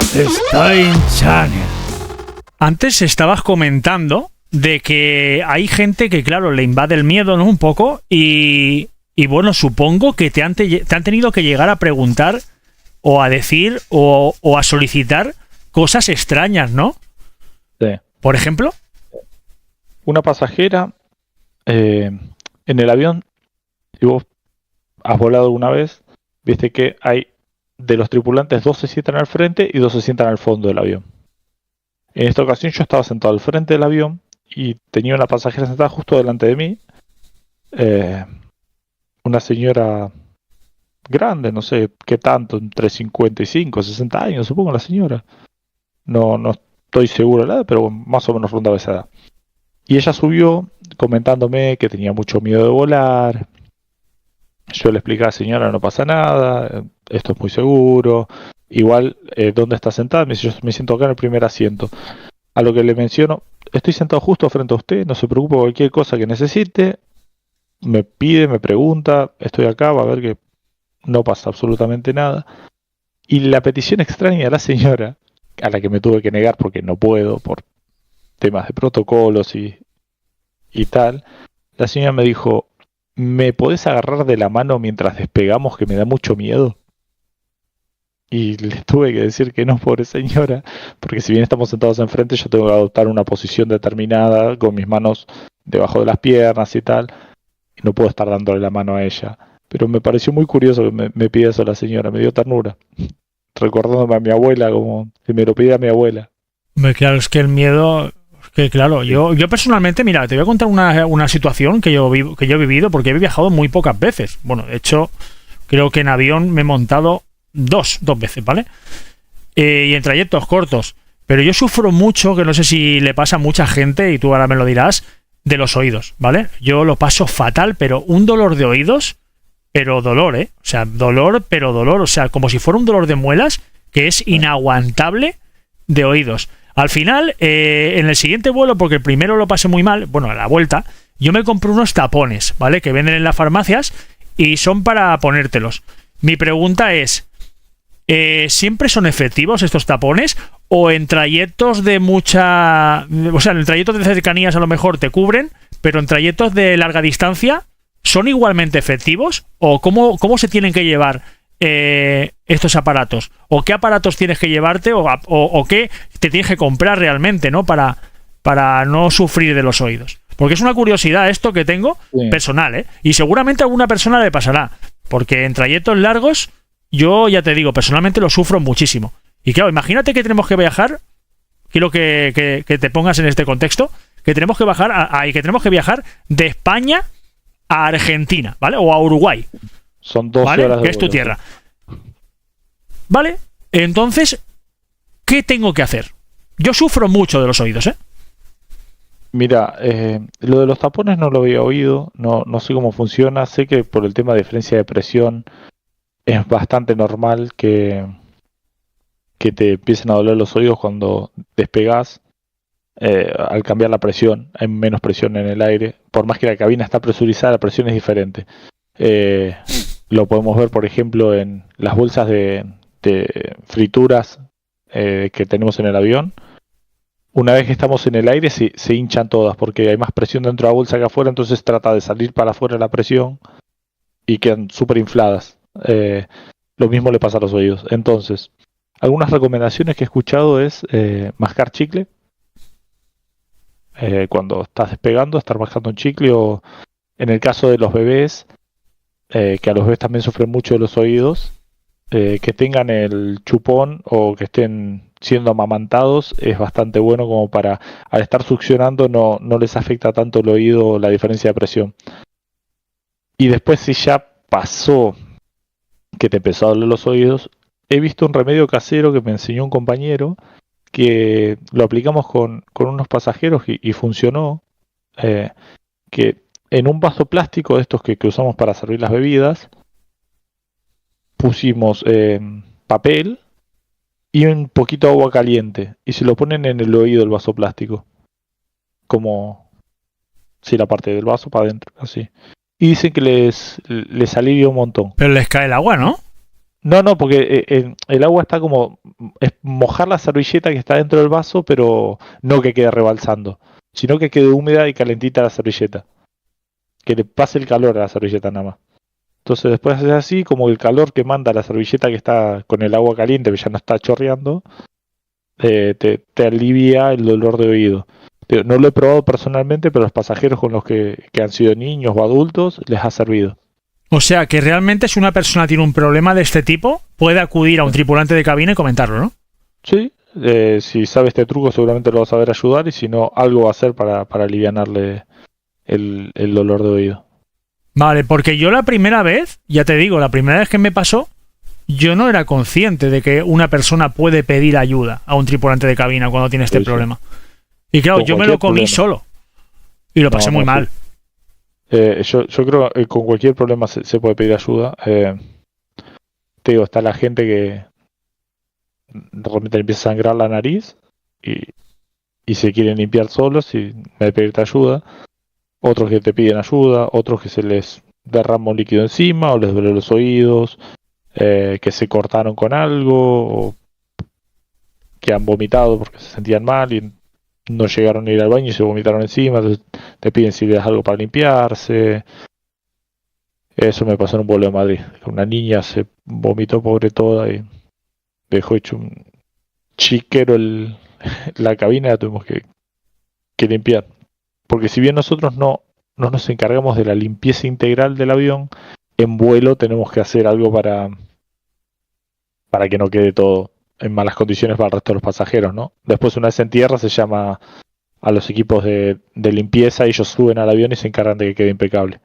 Stein Channel. Antes estabas comentando de que hay gente que, claro, le invade el miedo, ¿no? Un poco. Y bueno, supongo que te han tenido que llegar a preguntar o a decir o a solicitar cosas extrañas, ¿no? Sí. Por ejemplo. Una pasajera en el avión, si vos has volado alguna vez, viste que hay de los tripulantes 2 se sientan al frente y 2 se sientan al fondo del avión. En esta ocasión yo estaba sentado al frente del avión y tenía una pasajera sentada justo delante de mí. Una señora grande, no sé qué tanto, entre 55 y 60 años, supongo la señora. No estoy seguro de la edad, pero más o menos rondaba esa edad. Y ella subió comentándome que tenía mucho miedo de volar. Yo le explicaba, señora, no pasa nada, esto es muy seguro. Igual, ¿dónde está sentada? Me dice, yo me siento acá en el primer asiento. A lo que le menciono, estoy sentado justo frente a usted, no se preocupe por cualquier cosa que necesite. Me pide, me pregunta, estoy acá, va a ver que no pasa absolutamente nada. Y la petición extraña de la señora, a la que me tuve que negar porque no puedo, por temas de protocolos y tal, la señora me dijo, ¿me podés agarrar de la mano mientras despegamos que me da mucho miedo? Y le tuve que decir que no, pobre señora, porque si bien estamos sentados enfrente, yo tengo que adoptar una posición determinada, con mis manos debajo de las piernas y tal, y no puedo estar dándole la mano a ella. Pero me pareció muy curioso que me pida eso la señora, me dio ternura, recordándome a mi abuela, como si me lo pidiera mi abuela. Claro, es que el miedo... Que claro, Sí. yo personalmente, mira, te voy a contar una situación que yo he vivido, porque he viajado muy pocas veces. Bueno, de hecho, creo que en avión me he montado dos veces, ¿vale? Y en trayectos cortos. Pero yo sufro mucho, que no sé si le pasa a mucha gente, y tú ahora me lo dirás, de los oídos, ¿vale? Yo lo paso fatal, pero un dolor de oídos, pero dolor, ¿eh? O sea, dolor, pero dolor, o sea, como si fuera un dolor de muelas, que es inaguantable de oídos. Al final, en el siguiente vuelo, porque el primero lo pasé muy mal, bueno, a la vuelta, yo me compré unos tapones, ¿vale? Que venden en las farmacias y son para ponértelos. Mi pregunta es, ¿siempre son efectivos estos tapones? ¿O en trayectos de mucha... O sea, en trayectos de cercanías a lo mejor te cubren, pero en trayectos de larga distancia son igualmente efectivos? ¿O cómo se tienen que llevar estos aparatos? ¿O qué aparatos tienes que llevarte? ¿O qué te tienes que comprar realmente, ¿no? Para no sufrir de los oídos. Porque es una curiosidad esto que tengo, sí, personal, ¿eh? Y seguramente a alguna persona le pasará. Porque en trayectos largos, yo ya te digo, personalmente lo sufro muchísimo. Y claro, imagínate que tenemos que viajar, quiero que te pongas en este contexto, que tenemos que viajar de España a Argentina, ¿vale? O a Uruguay. Son 12 ¿vale? horas de que es tu vuelo, tierra. ¿Vale? Entonces, ¿qué tengo que hacer? Yo sufro mucho de los oídos, ¿eh? Mira, lo de los tapones no lo había oído, no sé cómo funciona, sé que por el tema de diferencia de presión es bastante normal que te empiecen a doler los oídos cuando despegás. Al cambiar la presión, hay menos presión en el aire, por más que la cabina está presurizada, la presión es diferente. Lo podemos ver, por ejemplo, en las bolsas de frituras que tenemos en el avión. Una vez que estamos en el aire se hinchan todas porque hay más presión dentro de la bolsa que afuera, entonces trata de salir para afuera la presión y quedan súper infladas. Lo mismo le pasa a los oídos. Entonces, algunas recomendaciones que he escuchado es mascar chicle. Cuando estás despegando, estar mascando un chicle, o en el caso de los bebés, que a los bebés también sufren mucho de los oídos, que tengan el chupón o que estén siendo amamantados, es bastante bueno como para, al estar succionando, no les afecta tanto el oído la diferencia de presión. Y después, si ya pasó que te empezó a doler los oídos, he visto un remedio casero que me enseñó un compañero, que lo aplicamos con unos pasajeros y funcionó, que en un vaso plástico de estos que usamos para servir las bebidas, pusimos papel y un poquito de agua caliente y se lo ponen en el oído del vaso plástico, como si la parte del vaso para adentro, así. Y dicen que les alivia un montón. Pero les cae el agua, ¿no? No, porque el agua está como... Es mojar la servilleta que está dentro del vaso, pero no que quede rebalsando, sino que quede húmeda y calentita la servilleta. Que le pase el calor a la servilleta nada más. Entonces después haces así, como el calor que manda la servilleta que está con el agua caliente, que ya no está chorreando, te alivia el dolor de oído. No lo he probado personalmente, pero los pasajeros con los que han sido niños o adultos les ha servido. O sea, que realmente si una persona tiene un problema de este tipo, puede acudir a un tripulante de cabina y comentarlo, ¿no? Sí, si sabe este truco seguramente lo va a saber ayudar y si no, algo va a hacer para alivianarle el dolor de oído. Vale, porque yo la primera vez, ya te digo, la primera vez que me pasó, yo no era consciente de que una persona puede pedir ayuda a un tripulante de cabina cuando tiene este Sí, sí. problema. Y claro, Con yo me lo cualquier comí problema. solo. Y lo pasé muy Sí. mal. Yo creo que con cualquier problema se puede pedir ayuda. Te digo, está la gente que de repente le empieza a sangrar la nariz y se quieren limpiar solos y en vez de pedirte ayuda. Otros que te piden ayuda, otros que se les derrama un líquido encima o les duele los oídos, que se cortaron con algo o que han vomitado porque se sentían mal y no llegaron a ir al baño y se vomitaron encima, entonces te piden si le das algo para limpiarse. Eso me pasó en un vuelo de Madrid. Una niña se vomitó pobre toda y dejó hecho un chiquero la cabina, la tuvimos que limpiar. Porque si bien nosotros no nos encargamos de la limpieza integral del avión, en vuelo tenemos que hacer algo para que no quede todo en malas condiciones para el resto de los pasajeros, ¿no? Después, una vez en tierra, se llama a los equipos de limpieza, ellos suben al avión y se encargan de que quede impecable.